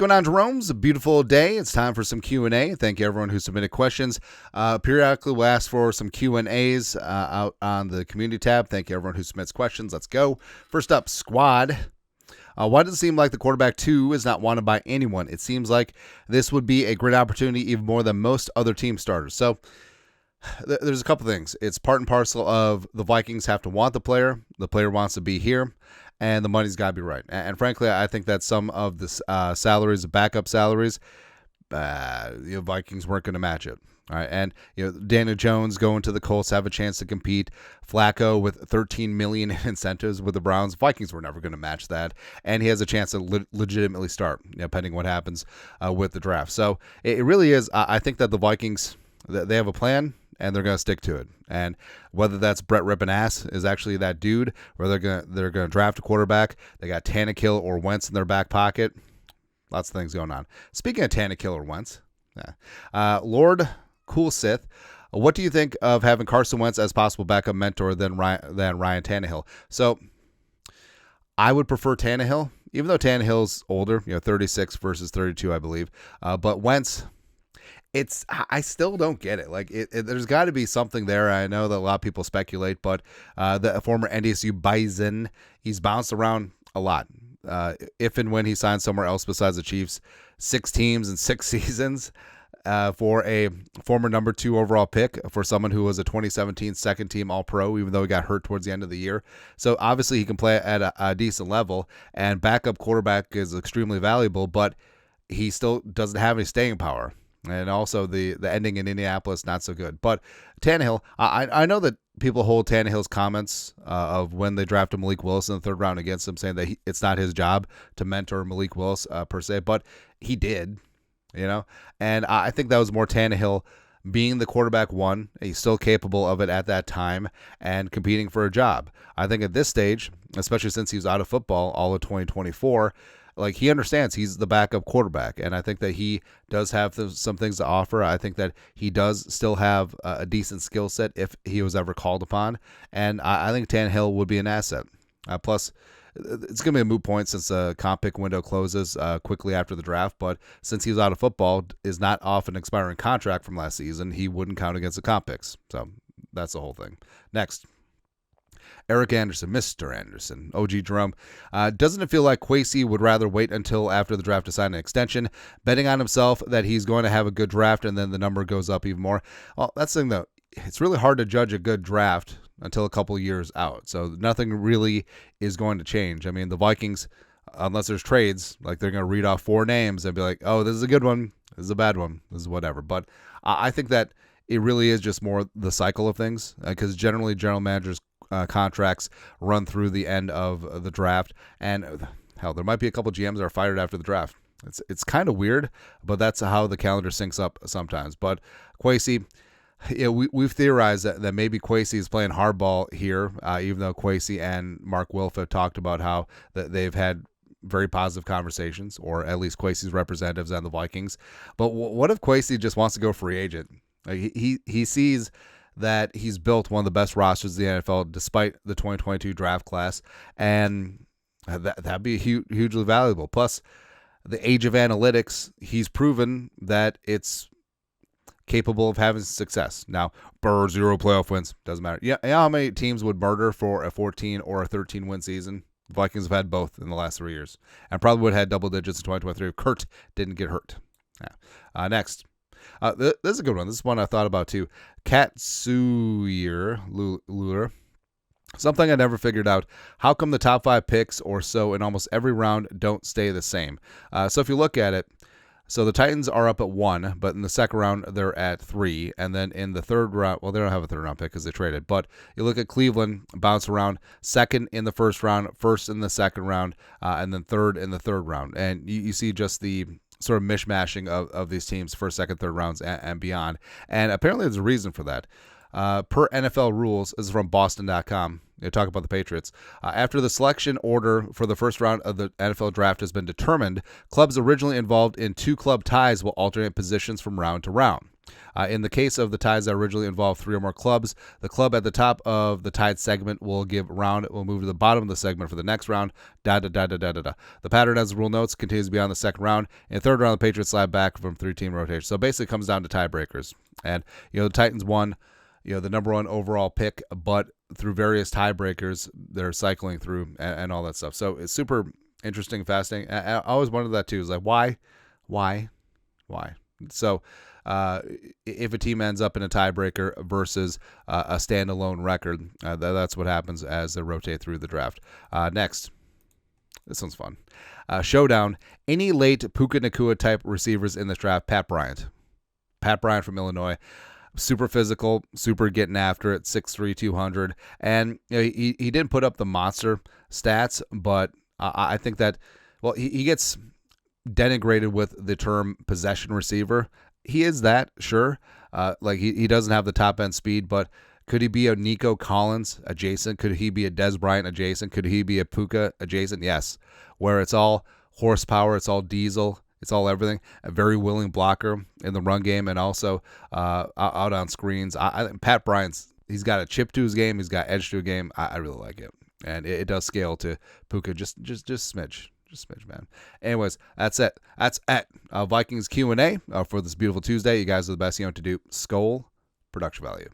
going on, Jeromes? A beautiful day. It's time for some Q&A. Thank you, everyone who submitted questions. Periodically, we'll ask for some Q&As out on the community tab. Thank you, everyone who submits questions. Let's go. First up, squad. Why does it seem like the quarterback 2 is not wanted by anyone? It seems like this would be a great opportunity, even more than most other team starters. So there's a couple things. It's part and parcel of the Vikings have to want the player wants to be here, and the money's got to be right. And frankly, I think that some of the salaries, the backup salaries, the Vikings weren't going to match it. All right, and Daniel Jones going to the Colts have a chance to compete. Flacco with $13 million in incentives with the Browns. Vikings were never going to match that, and he has a chance to legitimately start, pending what happens with the draft. So it really is. I think that the Vikings, they have a plan, and they're going to stick to it. And whether that's Brett Rippin-Ass is actually that dude, or they're going to draft a quarterback, they got Tannehill or Wentz in their back pocket. Lots of things going on. Speaking of Tannehill or Wentz, Lord Cool Sith, what do you think of having Carson Wentz as possible backup mentor than Ryan Tannehill? So I would prefer Tannehill, even though Tannehill's older, 36 versus 32, I believe. But Wentz, I still don't get it. Like there's got to be something there. I know that a lot of people speculate, but the former NDSU Bison, he's bounced around a lot. If and when he signs somewhere else besides the Chiefs, 6 teams and 6 seasons for a former number 2 overall pick for someone who was a 2017 second team All-Pro, even though he got hurt towards the end of the year. So obviously he can play at a decent level, and backup quarterback is extremely valuable, but he still doesn't have any staying power. And also the ending in Indianapolis, not so good. But Tannehill, I know that people hold Tannehill's comments of when they drafted Malik Willis in the 3rd round against him, saying that it's not his job to mentor Malik Willis per se, but he did, And I think that was more Tannehill being the quarterback 1. He's still capable of it at that time and competing for a job. I think at this stage, especially since he was out of football all of 2024, like he understands he's the backup quarterback, and I think that he does have some things to offer. I think that he does still have a decent skill set if he was ever called upon, and I think Tannehill would be an asset. Plus, it's going to be a moot point since the comp pick window closes quickly after the draft, but since he was out of football, is not off an expiring contract from last season, he wouldn't count against the comp picks. So that's the whole thing. Next. Eric Anderson, Mr. Anderson, OG Jerome. Doesn't it feel like Kwesi would rather wait until after the draft to sign an extension, betting on himself that he's going to have a good draft and then the number goes up even more? Well, that's the thing, though. It's really hard to judge a good draft until a couple years out. So nothing really is going to change. I mean, the Vikings, unless there's trades, like they're going to read off 4 names and be like, oh, this is a good one, this is a bad one, this is whatever. But I think that it really is just more the cycle of things, because generally general managers contracts run through the end of the draft, and hell, there might be a couple GMs that are fired after the draft. It's kind of weird, but that's how the calendar syncs up sometimes. But Kwesi, we've theorized that maybe Kwesi is playing hardball here, even though Kwesi and Mark Wilf have talked about how they've had very positive conversations, or at least Kwesi's representatives and the Vikings. But what if Kwesi just wants to go free agent? Like he sees that he's built one of the best rosters in the NFL despite the 2022 draft class, and that'd be hugely valuable. Plus, the age of analytics, he's proven that it's capable of having success. Now, 0 playoff wins, doesn't matter. Yeah, how many teams would murder for a 14 or a 13 win season? The Vikings have had both in the last 3 years, and probably would have had double digits in 2023 if Kurt didn't get hurt. Yeah. Next. This is a good one. This is one I thought about too. Katsuyer Luler. Something I never figured out. How come the top 5 picks or so in almost every round don't stay the same? So if you look at it, so the Titans are up at 1, but in the second round they're at 3, and then in the third round, well, they don't have a third round pick because they traded. But you look at Cleveland, bounce around, 2nd in the first round, 1st in the second round, and then 3rd in the third round, and you see just the sort of mishmashing of these teams, first, second, third rounds, and beyond. And apparently there's a reason for that. Per NFL rules, this is from Boston.com. They talk about the Patriots. After the selection order for the first round of the NFL draft has been determined, clubs originally involved in 2 club ties will alternate positions from round to round. In the case of the ties that originally involved 3 or more clubs, the club at the top of the tied segment will give round. It will move to the bottom of the segment for the next round. The pattern, as the rule notes, continues beyond the second round. In the third round, the Patriots slide back from 3-team rotation. So basically, it comes down to tiebreakers. And the Titans won, the number 1 overall pick, but through various tiebreakers, they're cycling through and all that stuff. So it's super interesting, fascinating. I always wondered that too. It's like, why? So if a team ends up in a tiebreaker versus a standalone record, that's what happens as they rotate through the draft. Next, this one's fun. Showdown. Any late Puka Nacua type receivers in this draft? Pat Bryant from Illinois. Super physical, super getting after it, 6'3", 200. And he didn't put up the monster stats, but I think that, he gets denigrated with the term possession receiver. He is that, sure. He doesn't have the top end speed, but could he be a Nico Collins adjacent? Could he be a Des Bryant adjacent? Could he be a Puka adjacent? Yes. Where it's all horsepower, it's all diesel, it's all everything. A very willing blocker in the run game and also out on screens. I think Pat Bryant's, he's got a chip to his game. He's got edge to a game. I really like it. And it does scale to Puka just smidge. Just smidge, man. Anyways, that's it. That's at Vikings Q&A for this beautiful Tuesday. You guys are the best. You know what to do. Skol, production value.